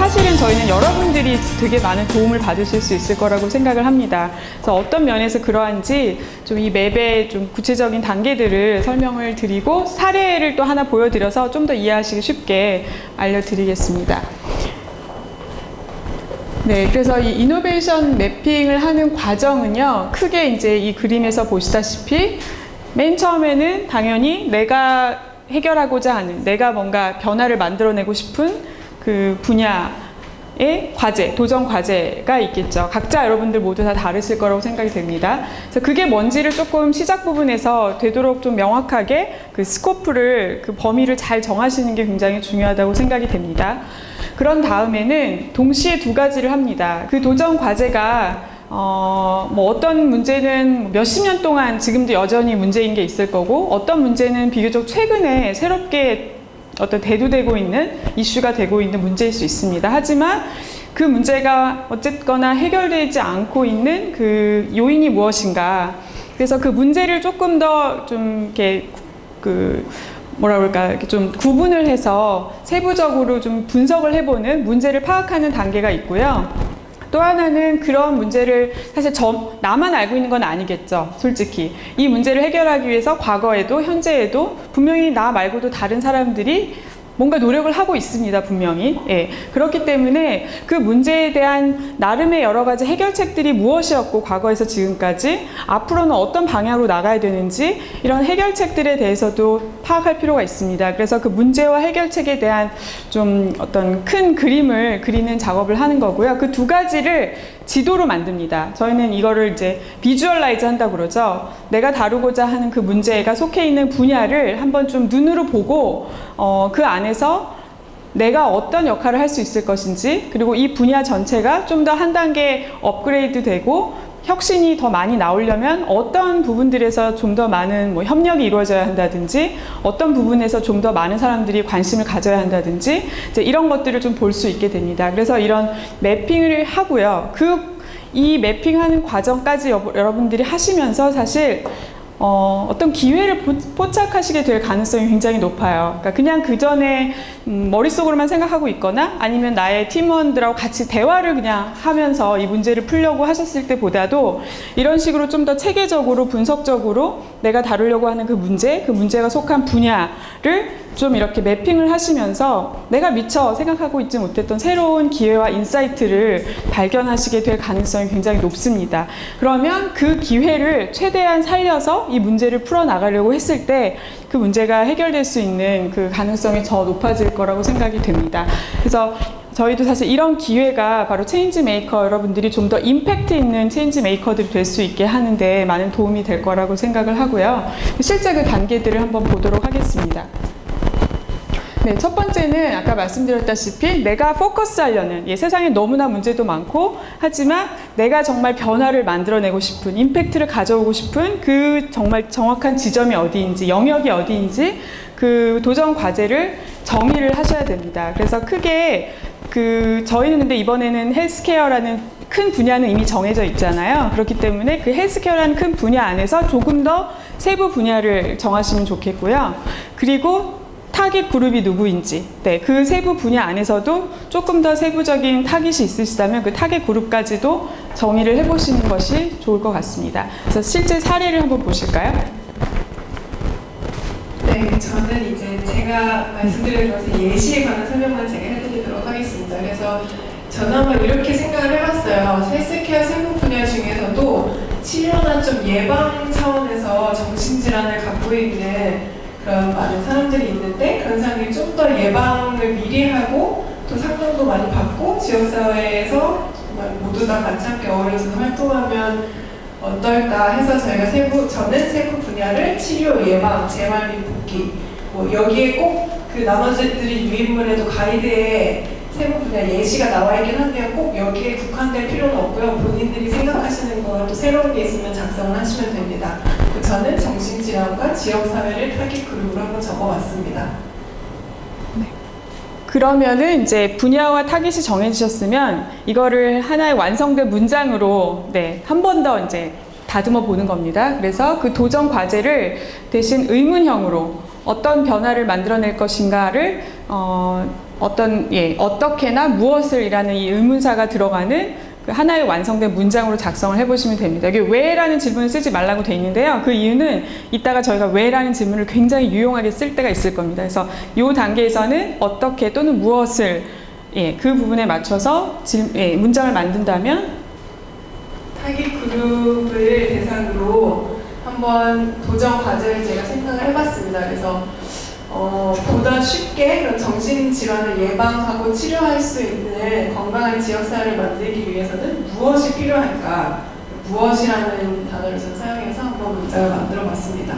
사실은 저희는 여러분들이 되게 많은 도움을 받으실 수 있을 거라고 생각을 합니다. 그래서 어떤 면에서 그러한지 좀 이 맵의 좀 구체적인 단계들을 설명을 드리고 사례를 또 하나 보여드려서 좀 더 이해하시기 쉽게 알려드리겠습니다. 네, 그래서 이 이노베이션 매핑을 하는 과정은요, 크게 이제 이 그림에서 보시다시피 맨 처음에는 당연히 내가 해결하고자 하는, 내가 뭔가 변화를 만들어내고 싶은 그 분야의 과제, 도전 과제가 있겠죠. 각자 여러분들 모두 다 다르실 거라고 생각이 됩니다. 그래서 그게 뭔지를 조금 시작 부분에서 되도록 좀 명확하게 그 스코프를, 그 범위를 잘 정하시는 게 굉장히 중요하다고 생각이 됩니다. 그런 다음에는 동시에 두 가지를 합니다. 그 도전 과제가 뭐 어떤 문제는 몇십 년 동안 지금도 여전히 문제인 게 있을 거고, 어떤 문제는 비교적 최근에 새롭게 어떤 대두되고 있는 이슈가 되고 있는 문제일 수 있습니다. 하지만 그 문제가 어쨌거나 해결되지 않고 있는 그 요인이 무엇인가. 그래서 그 문제를 조금 더 좀 이렇게 뭐라 그럴까, 이렇게 좀 구분을 해서 세부적으로 좀 분석을 해보는, 문제를 파악하는 단계가 있고요. 또 하나는 그런 문제를 사실 나만 알고 있는 건 아니겠죠. 솔직히 이 문제를 해결하기 위해서 과거에도 현재에도 분명히 나 말고도 다른 사람들이 뭔가 노력을 하고 있습니다, 분명히. 예. 그렇기 때문에 그 문제에 대한 나름의 여러 가지 해결책들이 무엇이었고, 과거에서 지금까지 앞으로는 어떤 방향으로 나가야 되는지, 이런 해결책들에 대해서도 파악할 필요가 있습니다. 그래서 그 문제와 해결책에 대한 좀 어떤 큰 그림을 그리는 작업을 하는 거고요. 그 두 가지를 지도로 만듭니다. 저희는 이거를 이제 비주얼라이즈 한다고 그러죠. 내가 다루고자 하는 그 문제가 속해 있는 분야를 한번 좀 눈으로 보고, 그 안에서 내가 어떤 역할을 할 수 있을 것인지, 그리고 이 분야 전체가 좀 더 한 단계 업그레이드 되고 혁신이 더 많이 나오려면 어떤 부분들에서 좀 더 많은 뭐 협력이 이루어져야 한다든지, 어떤 부분에서 좀 더 많은 사람들이 관심을 가져야 한다든지, 이제 이런 것들을 좀 볼 수 있게 됩니다. 그래서 이런 매핑을 하고요. 이 매핑하는 과정까지 여러분들이 하시면서 사실 어떤 기회를 포착하시게 될 가능성이 굉장히 높아요. 그러니까 그냥 그 전에 머릿속으로만 생각하고 있거나, 아니면 나의 팀원들하고 같이 대화를 그냥 하면서 이 문제를 풀려고 하셨을 때보다도 이런 식으로 좀 더 체계적으로 분석적으로 내가 다루려고 하는 그 문제가 속한 분야를 좀 이렇게 매핑을 하시면서 내가 미처 생각하고 있지 못했던 새로운 기회와 인사이트를 발견하시게 될 가능성이 굉장히 높습니다. 그러면 그 기회를 최대한 살려서 이 문제를 풀어나가려고 했을 때 그 문제가 해결될 수 있는 그 가능성이 더 높아질 거라고 생각이 됩니다. 그래서 저희도 사실 이런 기회가 바로 체인지 메이커 여러분들이 좀 더 임팩트 있는 체인지 메이커들이 될 수 있게 하는데 많은 도움이 될 거라고 생각을 하고요. 실제 그 단계들을 한번 보도록 하겠습니다. 네, 첫 번째는 아까 말씀드렸다시피 내가 포커스하려는, 세상에 너무나 문제도 많고 하지만 내가 정말 변화를 만들어내고 싶은, 임팩트를 가져오고 싶은 그 정말 정확한 지점이 어디인지, 영역이 어디인지 그 도전 과제를 정의를 하셔야 됩니다. 그래서 크게 저희는 근데 이번에는 헬스케어라는 큰 분야는 이미 정해져 있잖아요. 그렇기 때문에 그 헬스케어라는 큰 분야 안에서 조금 더 세부 분야를 정하시면 좋겠고요. 그리고 타깃 그룹이 누구인지, 그 세부 분야 안에서도 조금 더 세부적인 타깃이 있으시다면 그 타깃 그룹까지도 정의를 해보시는 것이 좋을 것 같습니다. 그래서 실제 사례를 한번 보실까요? 네, 저는 이제 제가 말씀드린 것에 예시에 관한 설명만 제가 해드리도록 하겠습니다. 그래서 저는 한번 이렇게 생각을 해봤어요. 헬스케어 세부 분야 중에서도 치료나 좀 예방 차원에서 정신질환을 갖고 있는 그런 많은 사람들이 있는데, 그런 사람들이 좀 더 예방을 미리 하고 또 상담도 많이 받고 지역사회에서 정말 모두 다 같이 함께 어우러져서 활동하면 어떨까 해서 저희가 저는 세부 분야를 치료, 예방, 재활 및 복귀, 뭐 여기에 꼭 그 나머지들이 유인물에도 가이드에 세부 분야 예시가 나와 있긴 한데요. 꼭 여기에 국한될 필요는 없고요. 본인들이 생각하시는 거랑 또 새로운 게 있으면 작성을 하시면 됩니다. 저는 정신질환과 지역사회를 타깃 그룹으로 한번 적어봤습니다. 네. 그러면은 이제 분야와 타깃이 정해지셨으면 이거를 하나의 완성된 문장으로 한 번 더 이제 다듬어 보는 겁니다. 그래서 그 도전 과제를 대신 의문형으로 어떤 변화를 만들어낼 것인가를 어떻게나 무엇을이라는 이 의문사가 들어가는 그 하나의 완성된 문장으로 작성을 해보시면 됩니다. 이게 왜라는 질문을 쓰지 말라고 돼 있는데요. 그 이유는 이따가 저희가 왜라는 질문을 굉장히 유용하게 쓸 때가 있을 겁니다. 그래서 이 단계에서는 어떻게 또는 무엇을 그 부분에 맞춰서 문장을 만든다면 타깃 그룹을 대상으로 한번 도전 과제를 제가 생각을 해봤습니다. 그래서 보다 쉽게 그런 정신질환을 예방하고 치료할 수 있는 건강한 지역사회를 만들기 위해서는 무엇이 필요할까? 무엇이라는 단어를 좀 사용해서 한번 문장을 만들어봤습니다.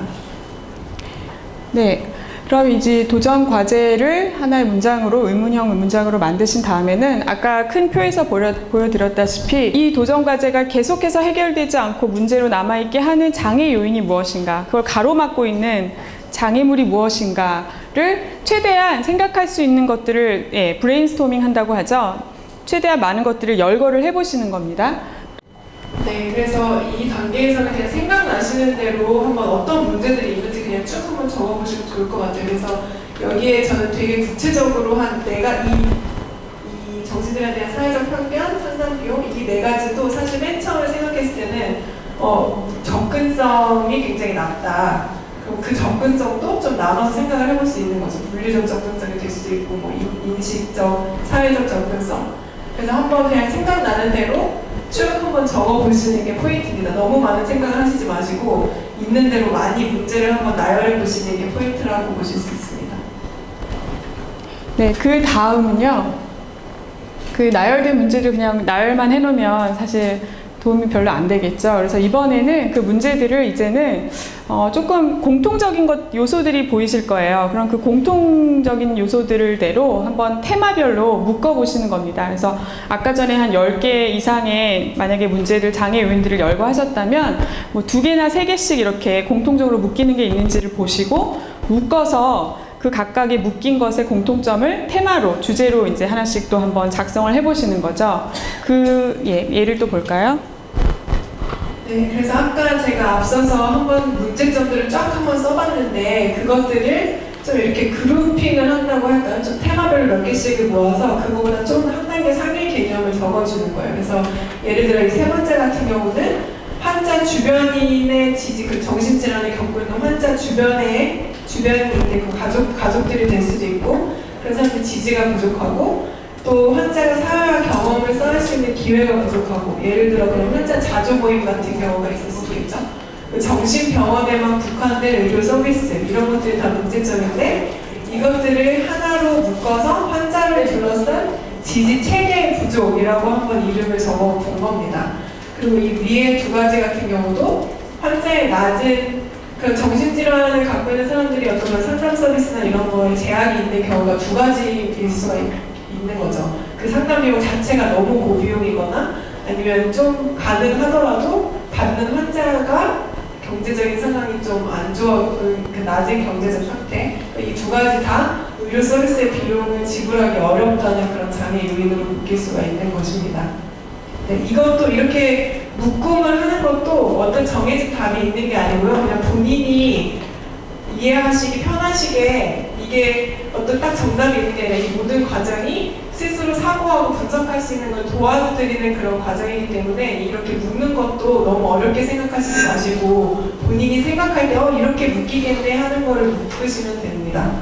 네. 그럼 이제 도전 과제를 하나의 문장으로 의문형 문장으로 만드신 다음에는 아까 큰 표에서 보여드렸다시피 이 도전 과제가 계속해서 해결되지 않고 문제로 남아있게 하는 장애 요인이 무엇인가, 그걸 가로막고 있는 장애물이 무엇인가를 최대한 생각할 수 있는 것들을 브레인스토밍 한다고 하죠. 최대한 많은 것들을 열거를 해보시는 겁니다. 네, 그래서 이 단계에서는 그냥 생각나시는 대로 한번 어떤 문제들이 있는지 그냥 쭉 한번 적어보시면 좋을 것 같아요. 그래서 여기에 저는 되게 구체적으로 내가 이 정신질환에 대한 사회적 편견, 상담 비용, 이 네 가지도 사실 맨 처음에 생각했을 때는 접근성이 굉장히 낮다. 그럼 그 접근성도 좀 나눠서 생각을 해볼 수 있는 거죠. 물리적 접근성이 될 수도 있고, 뭐 인식적, 사회적 접근성. 그래서 한번 그냥 생각나는 대로 쭉 한번 적어보시는 게 포인트입니다. 너무 많은 생각을 하시지 마시고 있는 대로 많이 문제를 한번 나열해 보시는 게 포인트라고 보실 수 있습니다. 네, 그 다음은요. 그 나열된 문제를 그냥 나열만 해놓으면 사실 도움이 별로 안 되겠죠. 그래서 이번에는 그 문제들을 이제는 조금 공통적인 요소들이 보이실 거예요. 그럼 그 공통적인 요소들대로 한번 테마별로 묶어보시는 겁니다. 그래서 아까 전에 한 10개 이상의 만약에 문제들, 장애 요인들을 열거하셨다면 뭐 2개나 3개씩 이렇게 공통적으로 묶이는 게 있는지를 보시고 묶어서 그 각각의 묶인 것의 공통점을 테마로, 주제로 이제 하나씩 또 한번 작성을 해보시는 거죠. 예를 또 볼까요? 네, 그래서 아까 제가 앞서서 한번 문제점들을 쫙 한번 써봤는데 그것들을 좀 이렇게 그룹핑을 한다고 할까요? 좀 테마별로 몇 개씩을 모아서 그거보다 좀 한 단계 상위 개념을 적어주는 거예요. 그래서 예를 들어 이 3번째 같은 경우는 환자 주변인의 지지, 그 정신질환을 겪고 있는 환자 주변에 있는 그 가족들이 될 수도 있고 그런 사람들 지지가 부족하고 또 환자가 사회와 경험을 쌓을 수 있는 기회가 부족하고 예를 들어 그런 환자 자조 모임 같은 경우가 있을 수도 있죠. 그 정신병원에만 국한된 의료 서비스 이런 것들이 다 문제점인데 이것들을 하나로 묶어서 환자를 둘러싼 지지 체계의 부족이라고 한번 이름을 적어본 겁니다. 그리고 이 위에 2가지 같은 경우도 환자의 낮은 그 정신질환을 갖고 있는 사람들이 어떤 상담 서비스나 이런 거에 제약이 있는 경우가 2가지일 수가 있는 거죠. 그 상담 비용 자체가 너무 고비용이거나 아니면 좀 가능하더라도 받는 환자가 경제적인 상황이 좀 안 좋아, 그 낮은 경제적 상태, 이 2가지 다 의료 서비스의 비용을 지불하기 어렵다는 그런 장애 요인으로 묶일 수가 있는 것입니다. 네, 이것도 이렇게 묶음을 하는 것도 어떤 정해진 답이 있는 게 아니고요. 그냥 본인이 이해하시기 편하시게 이게 어떤 딱 정답이 있는 게 아니라 이 모든 과정이 스스로 사고하고 분석할 수 있는 걸 도와드리는 그런 과정이기 때문에 이렇게 묶는 것도 너무 어렵게 생각하시지 마시고 본인이 생각할 때 이렇게 묶이겠네 하는 거를 묶으시면 됩니다.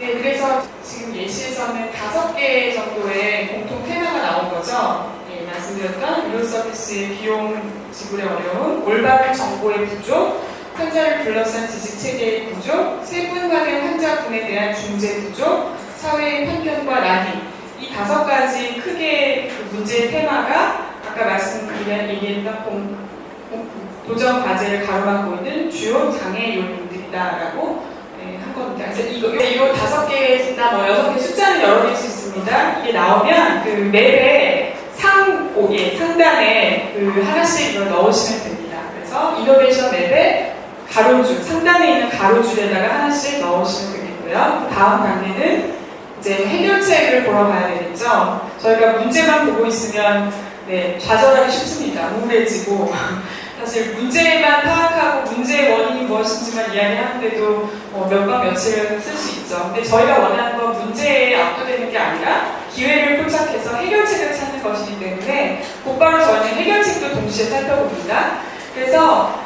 네, 그래서 지금 예시에서는 5개 정도의 공통 테마가 나온 거죠. 말씀드렸던 의료 서비스의 비용 지불의 어려움, 올바른 정보의 부족, 환자를 둘러싼 지식 체계의 부족, 세분 간의 환자분에 대한 중재 부족, 사회의 편견과 난입, 이 5가지 크게 문제의 테마가 아까 얘기했던 도전 과제를 가로막고 있는 주요 장애 요인들이다라고 한 겁니다. 그래서 이거 5개나 뭐 6개 숫자는 열어드릴 수 있습니다. 이게 나오면 그 맵에 상단에 그 하나씩 이걸 넣으시면 됩니다. 그래서 이노베이션 맵에 가로줄, 상단에 있는 가로줄에다가 하나씩 넣으시면 되겠고요. 다음 단계는 이제 해결책을 보러 가야 되겠죠. 저희가 문제만 보고 있으면 좌절하기 쉽습니다. 우울해지고 사실 문제만 파악하고 문제의 원인이 무엇인지만 이야기하는데도 몇 번 며칠을 쓸 수 있죠. 근데 저희가 원하는 건 문제에 압도되는 게 아니라 기회를 포착해서 해결책을 찾는 것이기 때문에 곧바로 저희는 해결책도 동시에 살펴봅니다. 그래서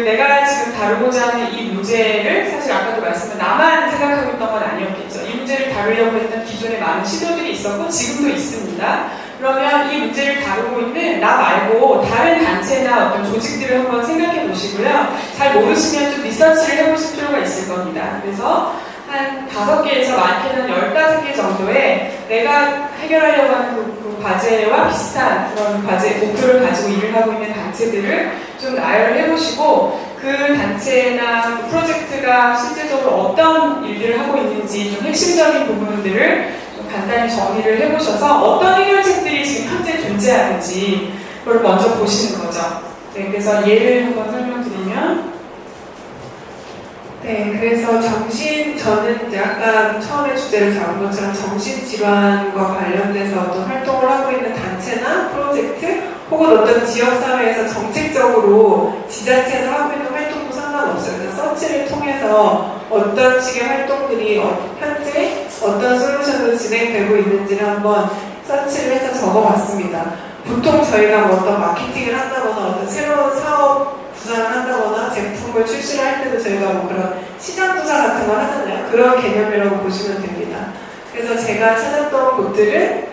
내가 지금 다루고자 하는 이 문제를 사실 아까도 말씀드린 나만 생각하고 있던 건 아니었겠죠. 이 문제를 다루려고 했던 기존에 많은 시도들이 있었고 지금도 있습니다. 그러면 이 문제를 다루고 있는 나 말고 다른 단체나 어떤 조직들을 한번 생각해 보시고요. 잘 모르시면 좀 리서치를 해보실 필요가 있을 겁니다. 그래서 한 5개에서 많게는 15개 정도의 내가 해결하려고 하는 그 과제와 비슷한 그런 과제, 목표를 가지고 일을 하고 있는 단체들을 좀 나열을 해보시고 그 단체나 그 프로젝트가 실질적으로 어떤 일들을 하고 있는지 좀 핵심적인 부분들을 좀 간단히 정리를 해보셔서 어떤 해결책들이 지금 현재 존재하는지 그걸 먼저 보시는 거죠. 네, 그래서 예를 한번 설명드리면 네, 그래서 저는 이제 아까 처음에 주제를 잡은 것처럼 정신질환과 관련돼서 어떤 활동을 하고 있는 단체나 프로젝트 혹은 어떤 지역사회에서 정책적으로 지자체에서 하고 있는 활동도 상관없어요. 그래서 서치를 통해서 어떤 식의 활동들이 현재 어떤 솔루션으로 진행되고 있는지를 한번 서치를 해서 적어봤습니다. 보통 저희가 뭐 어떤 마케팅을 한다거나 어떤 새로운 사업 구상을 한다거나 제품을 출시를 할 때도 저희가 뭐 그런 시장 조사 같은 걸 하잖아요. 그런 개념이라고 보시면 됩니다. 그래서 제가 찾았던 곳들은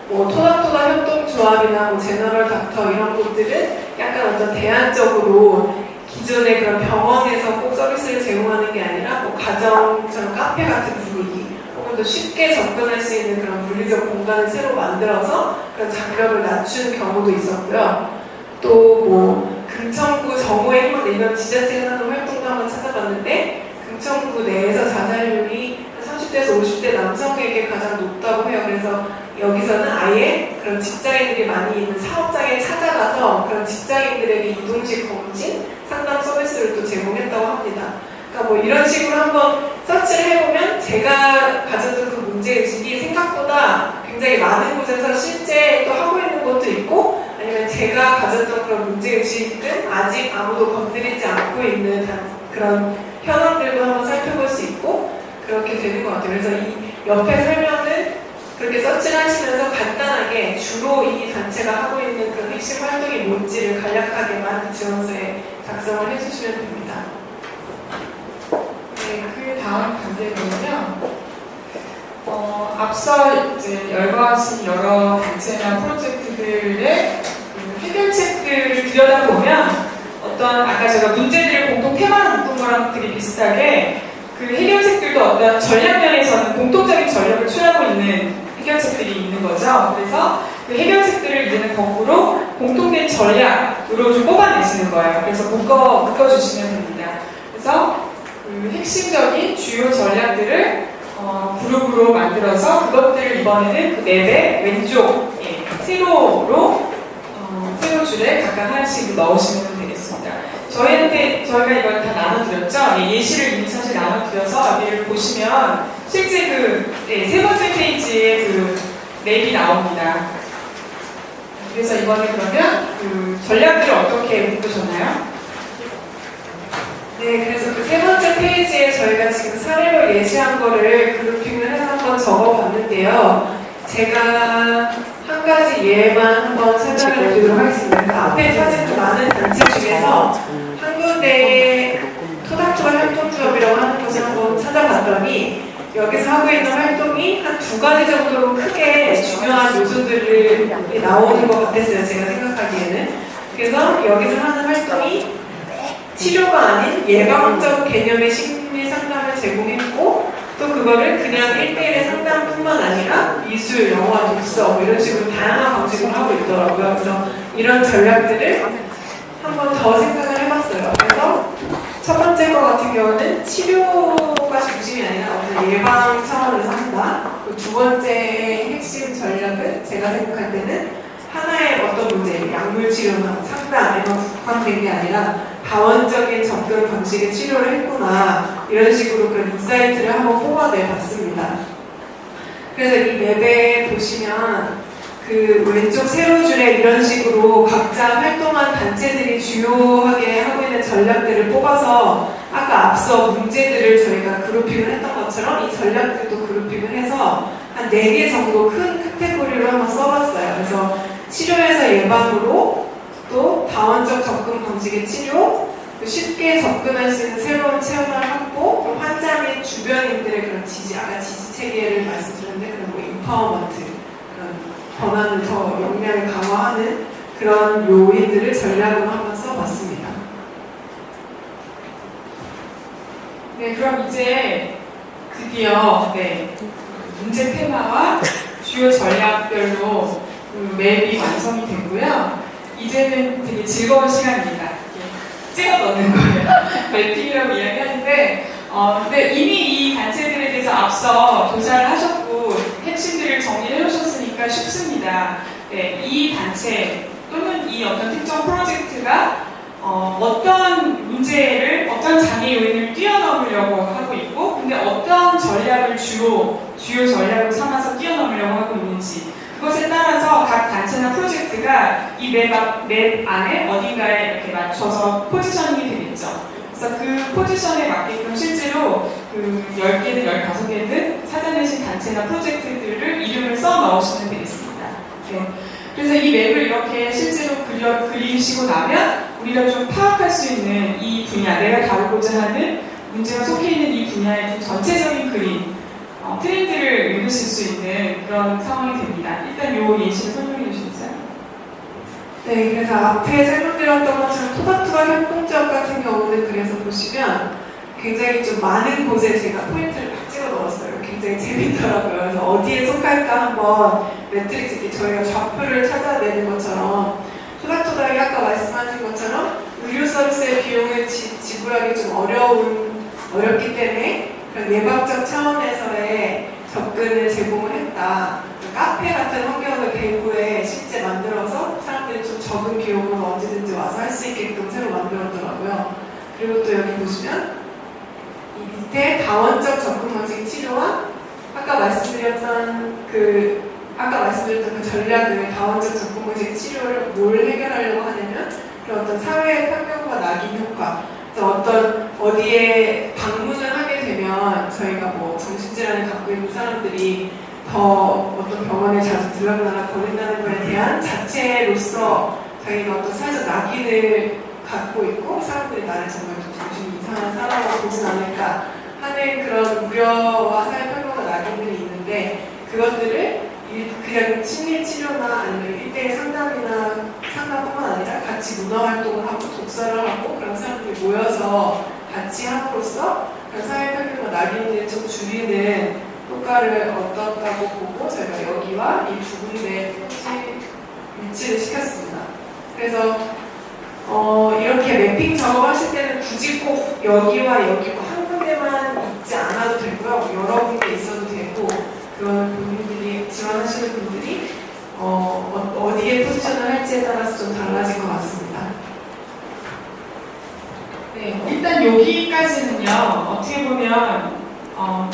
뭐 토닥토닥 협동조합이나 뭐 제너럴 닥터 이런 곳들은 약간 어떤 대안적으로 기존의 그런 병원에서 꼭 서비스를 제공하는 게 아니라 뭐 가정처럼 카페 같은 분위기 혹은 또 쉽게 접근할 수 있는 그런 물리적 공간을 새로 만들어서 그런 장벽을 낮춘 경우도 있었고요. 또 뭐 금천구 정오의 힘을 이런 지자체에서 하는 활동도 한번 찾아봤는데 금천구 내에서 자살률이 30대에서 50대 남성에게 가장 높다고 해요. 그래서 여기서는 아예 그런 직장인들이 많이 있는 사업장에 찾아가서 그런 직장인들에게 이동식 검진, 상담 서비스를 또 제공했다고 합니다. 그러니까 뭐 이런 식으로 한번 서치를 해보면 제가 가졌던 그 문제의식이 생각보다 굉장히 많은 곳에서 실제 또 하고 있는 것도 있고 아니면 제가 가졌던 그런 문제의식은 아직 아무도 건드리지 않고 있는 그런 현황들도 한번 살펴볼 수 있고 그렇게 되는 것 같아요. 그래서 이 옆에 설명은 그렇게 서치를 하시면서 간단하게 주로 이 단체가 하고 있는 그 핵심 활동이 뭔지를 간략하게만 지원서에 작성을 해주시면 됩니다. 네, 그 다음 단계는요. 앞서 이제 열거하신 여러 단체나 프로젝트들의 그 해결책들을 들여다보면 어떤 아까 제가 문제들을 공통 테마로 묶은 거랑 되게 비슷하게 그 해결책들도 어떤 전략면에서는 공통적인 전략을 취하고 있는 해결책들이 있는 거죠. 그래서 그 해결책들을 이제는 거꾸로 공통된 전략으로 좀 뽑아내시는 거예요. 그래서 묶어주시면 됩니다. 그래서 그 핵심적인 주요 전략들을 그룹으로 만들어서 그것들을 이번에는 그 맵의 왼쪽 세로로 세로 줄에 각각 하나씩 넣으시면 되겠습니다. 저희가 이걸 다 나눠드렸죠? 예시를 이미 사실 나눠드려서 여기를 보시면 실제 세 번째 페이지에 그 맵이 나옵니다. 그래서 이번에 그러면 그 전략들을 어떻게 묶으셨나요? 네, 그래서 그 세 번째 페이지에 저희가 지금 사례로 예시한 거를 그룹핑을 해서 한번 적어봤는데요. 제가 한 가지 예만 한번 설명을 드리도록 하겠습니다. 그 앞에 사진 많은 단체 중에서 한 군데의 토닥토닥 협동조합이라고 하는 곳을 한번 찾아봤더니 여기서 하고 있는 활동이 한 2가지 정도로 크게 중요한 요소들이 나오는 것 같았어요. 제가 생각하기에는. 그래서 여기서 하는 활동이 치료가 아닌 예방적 개념의 심리 상담을 제공했고 또 그거를 그냥 1대1의 상담뿐만 아니라 미술, 영화, 독서 이런 식으로 다양한 방식으로 하고 있더라고요. 그래서 이런 전략들을 한 번 더 생각을 해봤어요. 그래서 첫 번째 거 같은 경우는 치료가 중심이 아니라 어떤 예방 차원에서 한다. 두 번째 핵심 전략은 제가 생각할 때는 하나의 어떤 문제, 약물 치료나 상담에만 국한된 게 아니라 다원적인 접근 방식의 치료를 했구나 이런 식으로 그런 인사이트를 한번 뽑아내 봤습니다. 그래서 이 맵에 보시면 그 왼쪽 세로 줄에 이런 식으로 각자 활동한 단체들이 주요하게 하고 있는 전략들을 뽑아서 아까 앞서 문제들을 저희가 그룹핑을 했던 것처럼 이 전략들도 그룹핑을 해서 한 4개 정도 큰 카테고리로 한번 써봤어요. 그래서 치료에서 예방으로, 또 다원적 접근 방식의 치료, 또 쉽게 접근할 수 있는 새로운 체험을 확보, 또 환자 및 주변인들의 그런 지지, 아까 지지 체계를 말씀드렸는데 그런 뭐 인파워먼트, 그런 권한을 더 역량을 강화하는 그런 요인들을 전략으로 한번 써봤습니다. 네, 그럼 이제 드디어 문제 테마와 주요 전략별로 그 맵이 완성이 되고요. 이제는 되게 즐거운 시간입니다. 찍어 넣는 거예요. 맵핑이라고 이야기하는데, 근데 이미 이 단체들에 대해서 앞서 조사를 하셨고 핵심들을 정리해 놓으셨으니까 쉽습니다. 네, 이 단체 또는 이 어떤 특정 프로젝트가 어떤 문제를, 어떤 장애 요인을 뛰어넘으려고 하고 있고, 근데 어떤 전략을 주요 전략으로 삼아서 뛰어넘으려고 하고 있는지, 그것에 따라서 각 단체나 프로젝트가 이 맵 안에 어딘가에 이렇게 맞춰서 포지셔닝이 되겠죠. 그래서 그 포지션에 맞게끔 실제로 그 10개든 15개든 찾아내신 단체나 프로젝트들을 이름을 써 넣으시면 되겠습니다. 네. 그래서 이 맵을 이렇게 실제로 그리시고 나면 우리가 좀 파악할 수 있는 이 분야, 내가 다루고자 하는 문제가 속해 있는 이 분야의 좀 전체적인 그림, 트렌드를 읽으실 수 있는 그런 상황이 됩니다. 일단 이 예시를 설명해 주시겠어요? 네, 그래서 앞에 설명드렸던 것처럼 토닥토닥 협동조합 같은 경우는 그래서 보시면 굉장히 좀 많은 곳에 제가 포인트를 막 찍어 넣었어요. 굉장히 재밌더라고요. 그래서 어디에 속할까 한번 매트릭스, 이렇게 저희가 좌표를 찾아내는 것처럼 토닥토닥이 아까 말씀하신 것처럼 의료 서비스의 비용을 지불하기 좀 어렵기 때문에 그런 예방적 차원에서의 접근을 제공을 했다. 카페 같은 환경을 대구에 실제 만들어서 사람들이 좀 적은 비용으로 언제든지 와서 할 수 있게끔 새로 만들었더라고요. 그리고 또 여기 보시면 이 밑에 다원적 접근 방식 치료와 아까 말씀드렸던 그 전략을, 다원적 접근 방식 치료를 뭘 해결하려고 하냐면 그 어떤 사회의 편견과 낙인 효과, 어디에 방문을 하게 되면 저희가 뭐 정신질환을 갖고 있는 사람들이 더 어떤 병원에 자주 들락날락 거린다는 것에 대한 자체로서 저희가 어떤 사회적 낙인을 갖고 있고 사람들이 나를 정말 좀 정신이 이상한 사람으로 보진 않을까 하는 그런 우려와 사회 편견과 낙인들이 있는데, 그것들을 그냥 심리 치료나 아니면 1대1 상담뿐만 아니라 같이 문화 활동을 하고 독서를 하고 그런 사람들이 모여서 같이 함으로써 그런 사회 편견과 낙인을 좀 줄이는 효과를 얻었다고 보고 저희가 여기와 이 두 군데에 일치를 시켰습니다. 그래서 이렇게 매핑 작업하실 때는 굳이 꼭 여기와 여기와 한 군데만 있지 않아도 되고요. 여러 군데 있어도 되고, 그거는 본인들이 지원하시는 분들이 어디에 포지션을 할지에 따라서 좀 달라질 것 같습니다. 네, 일단 여기까지는요, 어떻게 보면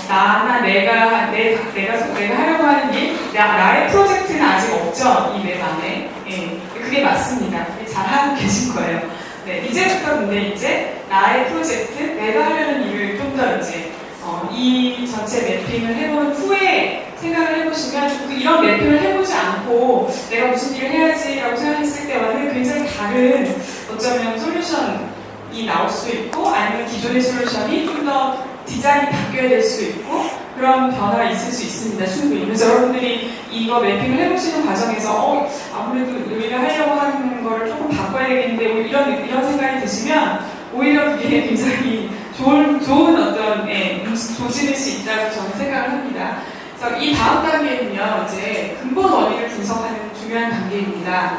나나 내가 하려고 하는 일, 나의 프로젝트는 아직 없죠, 이 맵 안에. 예, 그게 맞습니다. 그게 잘하고 계신 거예요. 네, 이제부터 근데 이제 나의 프로젝트, 내가 하려는 일을 좀 더 이제 이 전체 매핑을 해본 후에 생각을 해보시면 이런 매핑을 해보지 않고 내가 무슨 일을 해야지라고 생각했을 때와는 굉장히 다른 어쩌면 솔루션이 나올 수 있고, 아니면 기존의 솔루션이 좀 더 디자인이 바뀌어야 될 수 있고, 그런 변화가 있을 수 있습니다. 충분히. 그래서 여러분들이 이거 매핑을 해보시는 과정에서 아무래도 우리가 하려고 하는 거를 조금 바꿔야 되겠는데 뭐 이런 생각이 드시면 오히려 그게 굉장히 좋은 어떤 조짐일 수 있다고 저는 생각을 합니다. 그래서 이 다음 단계는요, 이제 근본 원인을 분석하는 중요한 단계입니다.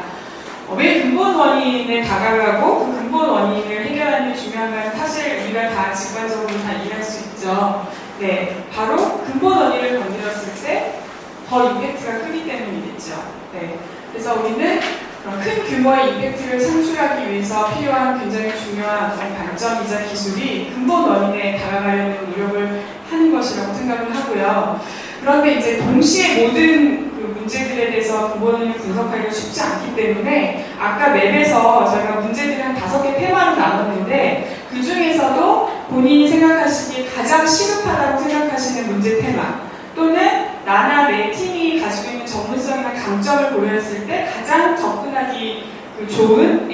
왜 근본 원인에 다가가고 그 근본 원인을 해결하는 게 중요한가는 사실 우리가 다 직관적으로 다 이해할 수 있죠. 네, 바로 근본 원인을 건드렸을 때 더 임팩트가 크기 때문이겠죠. 네, 그래서 우리는 큰 규모의 임팩트를 창출하기 위해서 필요한 굉장히 중요한 관점이자 기술이 근본 원인에 다가가려는 노력을 하는 것이라고 생각을 하고요. 그런데 이제 동시에 모든 그 문제들에 대해서 근본을 분석하기가 쉽지 않기 때문에 아까 맵에서 저희가 문제들을 한 5개 테마로 나눴는데 그 중에서도 본인이 생각하시기에 가장 시급하다고 생각하시는 문제 테마 또는 나나 내 팀이 가지고 있는 전문성이나 강점을 고려했을 때 가장 접근하기 좋은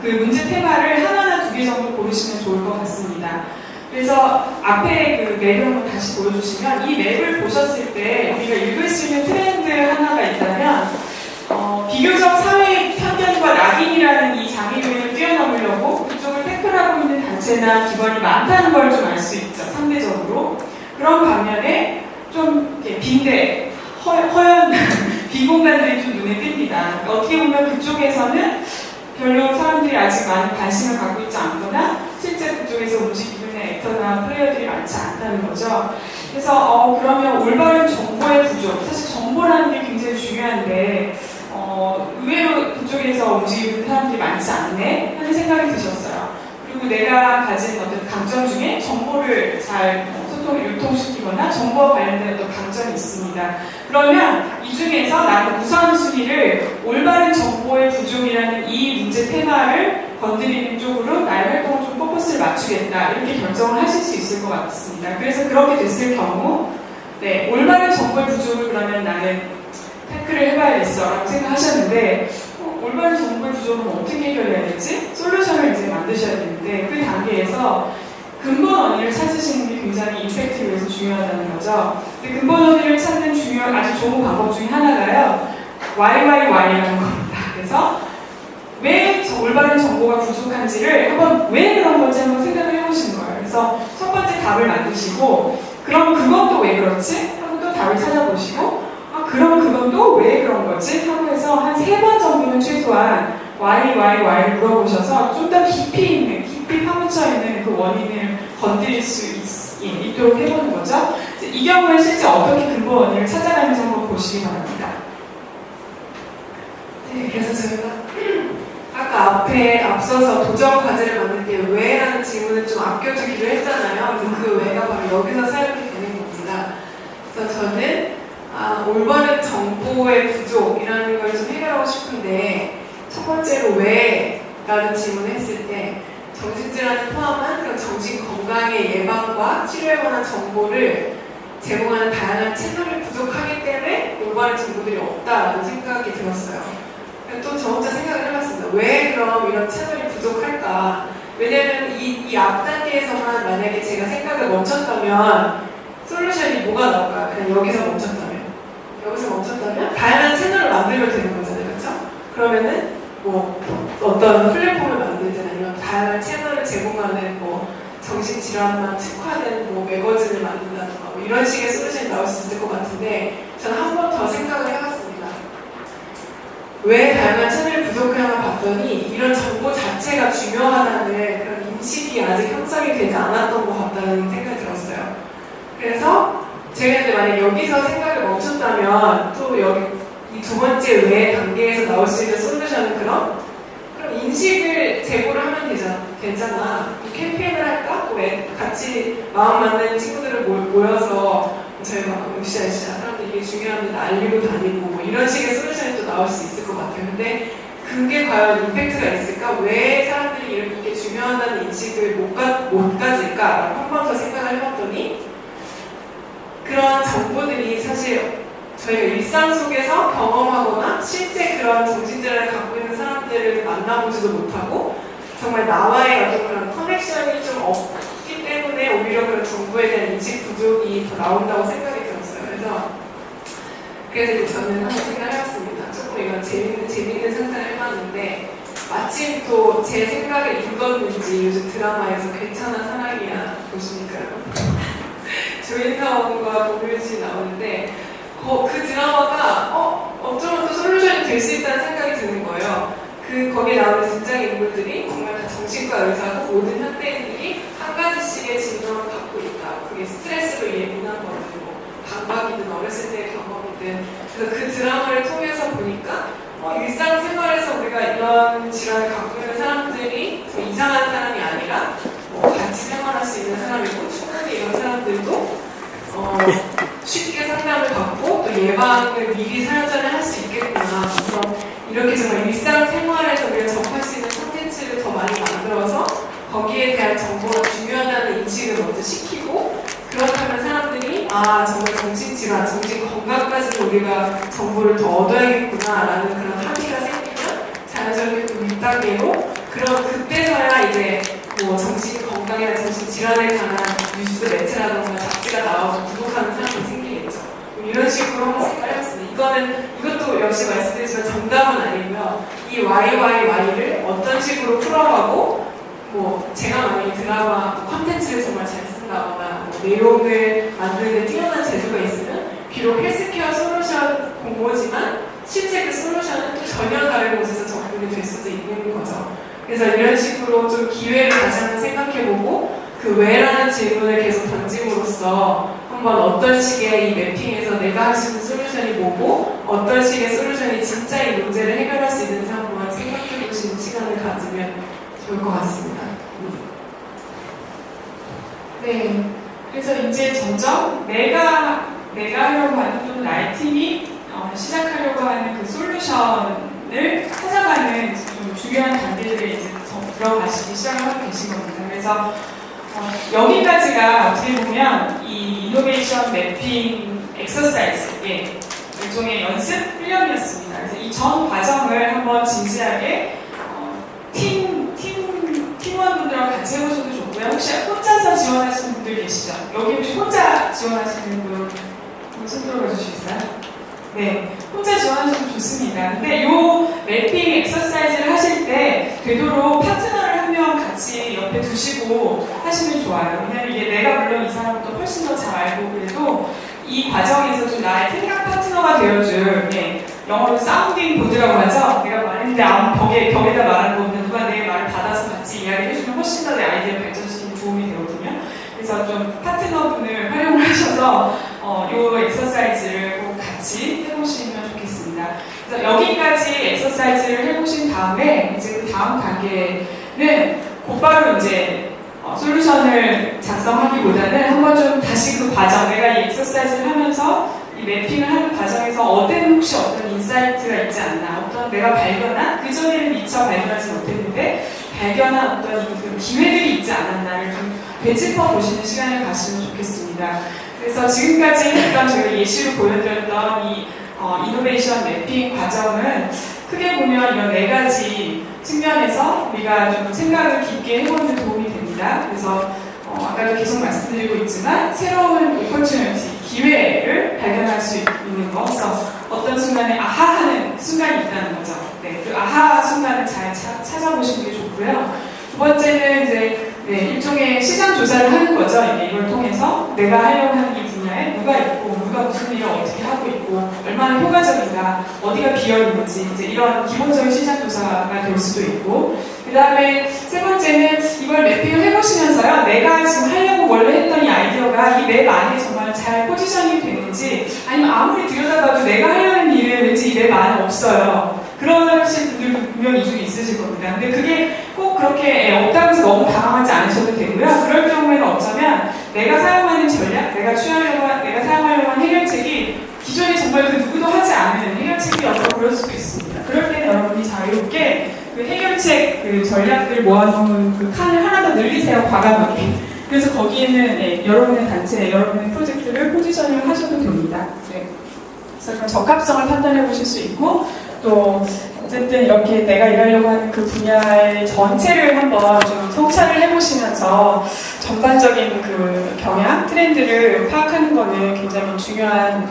그 문제 테마를 하나나 2개 정도 고르시면 좋을 것 같습니다. 그래서 앞에 그 맵을 한번 다시 보여주시면 이 맵을 보셨을 때 우리가 읽을 수 있는 트렌드 하나가 있다면 비교적 사회 편견과 낙인이라는 이 장애물을 뛰어넘으려고 그쪽을 태클하고 있는 단체나 기관이 많다는 걸 좀 알 수 있죠. 상대적으로. 그런 반면에 좀 이렇게 빈대, 허연 비공간들이 좀 눈에 띕니다. 어떻게 보면 그쪽에서는 별로 사람들이 아직 많은 관심을 갖고 있지 않거나 실제 그쪽에서 움직이는 액터나 플레이어들이 많지 않다는 거죠. 그래서 그러면 올바른 정보의 부족, 사실 정보라는 게 굉장히 중요한데 의외로 그쪽에서 움직이는 사람들이 많지 않네 하는 생각이 드셨어요. 그리고 내가 가진 어떤 강점 중에 정보를 잘 유통시키거나 정보와 관련된 어떤 강점이 있습니다. 그러면 이 중에서 나는 우선순위를 올바른 정보의 부족이라는 이 문제 테마를 건드리는 쪽으로 나의 활동을 좀 포커스를 맞추겠다 이렇게 결정을 하실 수 있을 것 같습니다. 그래서 그렇게 됐을 경우 올바른 정보의 부족을 그러면 나는 태클을 해봐야겠어 라고 생각하셨는데 올바른 정보의 부족은 어떻게 해결해야 되지? 솔루션을 이제 만드셔야 되는데 그 단계에서 근본 원인을 찾으시는 게 굉장히 임팩트를 위해서 중요하다는 거죠. 근데 근본 원인을 찾는 아주 좋은 방법 중에 하나가요. YYY라는 겁니다. 그래서 왜 올바른 정보가 부족한지를 한번 왜 그런 건지 한번 생각을 해보시는 거예요. 그래서 첫 번째 답을 만드시고 그럼 그건 또 왜 그렇지? 하고 또 답을 찾아보시고 그럼 그건 또 왜 그런 거지? 하고 해서 한 3번 정도는 최소한 YYY를 물어보셔서 좀 더 깊이 파묻혀 있는 그 원인을 건드릴 수 있도록 해보는 거죠. 이 경우에 실제 어떻게 근본 원인을 찾아가는지 한번 보시기 바랍니다. 네, 그래서 저희가 아까 앞서서 도전 과제를 만들 때 왜라는 질문을 좀 아껴두기로 했잖아요. 그래서 그 왜가 바로 여기서 사용이 되는 겁니다. 그래서 저는 올바른 정보의 부족이라는 걸 좀 해결하고 싶은데 첫 번째로 왜라는 질문을 했을 때 정신질환을 포함한 그런 정신건강의 예방과 치료에 관한 정보를 제공하는 다양한 채널이 부족하기 때문에 올바른 정보들이 없다라는 생각이 들었어요. 또 저 혼자 생각을 해봤습니다. 왜 그럼 이런 채널이 부족할까? 왜냐면 이 앞 단계에서만 만약에 제가 생각을 멈췄다면 솔루션이 뭐가 나올까? 그냥 여기서 멈췄다면 다양한 채널을 만들면 되는 거잖아요. 그렇죠? 그러면은 뭐 어떤 플랫폼을 만들든 아니면 다양한 채널을 제공하는 뭐 정신질환만 특화된 뭐 매거진을 만든다든가 뭐 이런 식의 솔루션이 나올 수 있을 것 같은데 저는 한 번 더 생각을 해봤습니다. 왜 다양한 채널이 부족하나 봤더니 이런 정보 자체가 중요하다는 그런 인식이 아직 형성이 되지 않았던 것 같다는 생각이 들었어요. 그래서 제가 이제 만약 여기서 생각을 멈췄다면 또 여기 이 2번째 왜 단계에서 나올 수 있는 솔루션은 그럼 인식을 제고를 하면 되잖아. 캠페인을 할까? 같이 마음 맞는 친구들을 모여서 저희가 으쌰으쌰 사람들 이게 중요합니다. 알리고 다니고 뭐 이런 식의 솔루션이 또 나올 수 있을 것 같아요. 근데 그게 과연 임팩트가 있을까? 왜 사람들이 이렇게 중요하다는 인식을 못 가질까? 한 번 더 생각을 해봤더니 그런 정보들이 사실 저희가 일상 속에서 경험하거나 실제 그런 정신질환을 갖고 있는 사람들을 만나보지도 못하고 정말 나와의 어떤 그런 커넥션이 좀 없기 때문에 오히려 그런 정보에 대한 인식 부족이 더 나온다고 생각이 들었어요. 그래서 이제 저는 한번 생각을 해봤습니다. 조금 이건 재밌는 상상을 해봤는데 마침 또 제 생각을 읽었는지 요즘 드라마에서 괜찮아 사랑이야 보시니까요. 조인성과 고효진 나오는데 그 드라마가 어쩌면 또 솔루션이 될 수 있다는 생각이 드는 거예요. 거기에 나오는 등장인물들이 정말 다 정신과 의사고 모든 현대인들이 한 가지씩의 질병을 갖고 있다. 그게 스트레스로 인해 인한 거든 뭐 강박이든 어렸을 때의 경험이든 그래서 그 드라마를 통해서 보니까 일상생활에서 우리가 이런 질환을 갖고 있는 사람들이 이상한 사람이 아니라 같이 생활할 수 있는 사람이고 충분히 이런 사람들도 쉽게 상담을 받고 또 예방을 미리 사전에 할 수 있겠구나. 그래서 이렇게 정말 일상생활에서 우리가 접할 수 있는 콘텐츠를 더 많이 만들어서 거기에 대한 정보가 중요하다는 인식을 먼저 시키고, 그렇다면 사람들이 아 정말 정신질환, 정신건강까지도 우리가 정보를 더 얻어야겠구나라는 그런 합의가 생기면 자연스럽게 그 윗단계로 그런 그때서야 이제 뭐 정신건강이나 정신질환에 관한 뉴스 매체라던가 잡지가 나와서 구독하는 사람이 생기겠죠. 이런 식으로 한번 생각해봤습니다. 이것도 역시 말씀드리지만 정답은 아니고요. 이 YYY를 어떤 식으로 풀어가고, 뭐 제가 만약에 드라마 콘텐츠를 정말 잘 쓴다거나 뭐 내용을 만드는 데 뛰어난 재주가 있으면 비록 헬스케어 솔루션 공모지만 실제 그 솔루션은 또 전혀 다른 곳에서 접근이 될 수도 있는 거죠. 그래서 이런 식으로 좀 기회를 다시 한번 생각해보고 그 왜라는 질문을 계속 던짐으로써 한번 어떤 식의 이 매핑에서 내가 할 수 있는 솔루션이 뭐고 어떤 식의 솔루션이 진짜 이 문제를 해결할 수 있는지 한번 생각해보시는 시간을 가지면 좋을 것 같습니다. 네, 그래서 이제 점점 내가 하려고 하는 또는 나의 팀이 시작하려고 하는 그 솔루션을 찾아가는 좀 중요한 단계들에 이제 들어가시기 시작을 하고 계신 겁니다. 그래서 여기까지가 어떻게 보면 이 이노베이션 매핑 엑서사이즈의 일종의 연습 훈련이었습니다. 그래서 이 전 과정을 한번 진지하게 팀원분들하고 같이 해보셔도 좋고요. 혹시 혼자서 지원하시는 분들 계시죠? 여기 혹시 혼자 지원하시는 분 손 들어봐 주시겠어요? 네, 혼자 지원하시면 좋습니다. 근데 이 매핑 엑서사이즈를 하실 때 되도록 파트너를 한 명 같이 옆에 두시고 하시면 좋아요. 왜냐면 이게 내가 물론 이 사람부터 훨씬 더 잘 알고 그래도 이 과정에서 좀 나의 생각 파트너가 되어줄, 네, 영어로 사운딩 보드라고 하죠. 내가 말했는데 벽에다 말하는 거보다 누가 내 말을 받아서 같이 이야기해주면 훨씬 더 내 아이디어를 발전시키는 도움이 되거든요. 그래서 좀 파트너분을 활용을 하셔서 이 엑서사이즈를 꼭 같이 해보시면 좋겠습니다. 그래서 여기까지 엑서사이즈를 해보신 다음에 이제 그 다음 단계는 곧바로 이제 솔루션을 작성하기보다는 한번 좀 다시 그 과정, 내가 이 엑서사이즈를 하면서 이 매핑을 하는 과정에서 혹시 어떤 인사이트가 있지 않나, 어떤 내가 발견한, 그전에는 미처 발견하지 못했는데 발견한 어떤 그 기회들이 있지 않았나를 좀 되짚어 보시는 시간을 가시면 좋겠습니다. 그래서 지금까지 했던 저희가 예시로 보여드렸던 이 이노베이션 매핑 과정은 크게 보면 이런 4가지 측면에서 우리가 좀 생각을 깊게 해보는 데 도움이 됩니다. 그래서 아까도 계속 말씀드리고 있지만 새로운 오퍼튜니티, 기회를 발견할 수 있는 거, 그래서 어떤 순간에 아하하는 순간이 있다는 거죠. 네, 그 아하 순간을 잘 찾아보시는 게 좋고요. 두 번째는 이제 일종의 시장 조사를 하는 거죠. 이걸 통해서 내가 하려고 하는 이 분야에 누가 있고, 누가 무슨 일을 어떻게 하고 있고, 얼마나 효과적인가, 어디가 비어있는지, 이제 이런 기본적인 시장 조사가 될 수도 있고, 그 다음에 세 번째는 이걸 매핑을 해보시면서요, 내가 지금 하려고 원래 했던 이 아이디어가 이 맵 안에 정말 잘 포지션이 되는지, 아니면 아무리 들여다봐도 내가 하려는 일은 왠지 이 맵 안에 없어요. 그러신 분들도 분명히 이 중에 있으실 겁니다. 근데 그게 꼭 그렇게 없다고 해서 너무 당황하지 않으셔도 되고요. 그럴 경우에는 어쩌면 내가 사용하는 전략, 내가 사용하려고 하는 해결책이 기존에 정말 그 누구도 하지 않은 해결책이어서 그럴 수도 있습니다. 그럴 때는 여러분이 자유롭게 그 해결책 그 전략들 모아놓은 그 칸을 하나 더 늘리세요, 과감하게. 그래서 거기에는 여러분의 단체, 여러분의 프로젝트를 포지셔닝 하셔도 됩니다. 그래서 그런 적합성을 판단해 보실 수 있고, 또 어쨌든 이렇게 내가 일하려고 하는 그 분야의 전체를 한번 좀 성찰을 해보시면서 전반적인 그 경향, 트렌드를 파악하는 거는 굉장히 중요한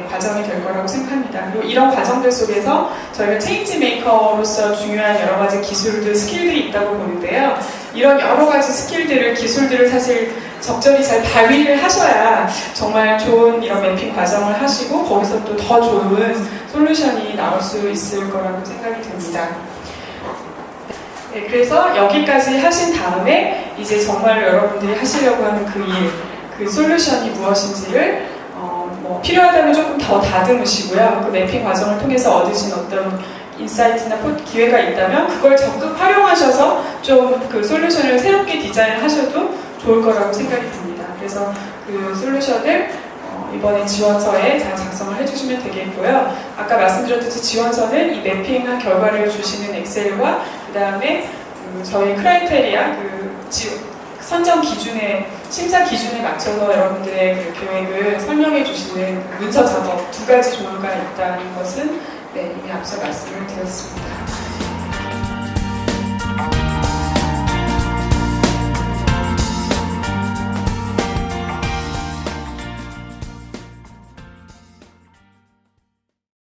과정이 될 거라고 생각합니다. 그리고 이런 과정들 속에서 저희가 체인지 메이커로서 중요한 여러 가지 기술들, 스킬들이 있다고 보는데요. 이런 여러 가지 스킬들을, 기술들을 사실 적절히 잘 발휘를 하셔야 정말 좋은 이런 매핑 과정을 하시고 거기서 또 더 좋은 솔루션이 나올 수 있을 거라고 생각이 듭니다. 네, 그래서 여기까지 하신 다음에 이제 정말 여러분들이 하시려고 하는 그 일, 그 솔루션이 무엇인지를 필요하다면 조금 더 다듬으시고요. 그 매핑 과정을 통해서 얻으신 어떤 인사이트나 기회가 있다면 그걸 적극 활용하셔서 좀 그 솔루션을 새롭게 디자인을 하셔도 좋을 거라고 생각이 듭니다. 그래서 그 솔루션을 이번에 지원서에 잘 작성을 해주시면 되겠고요. 아까 말씀드렸듯이 지원서는 이 매핑한 결과를 주시는 엑셀과 그 다음에 저희 크라이테리아 선정 기준에 심사 기준에 맞춰서 여러분들의 그 계획을 설명해 주시는 문서 작업 두 가지 종류가 있다는 것은 이미 앞서 말씀을 드렸습니다.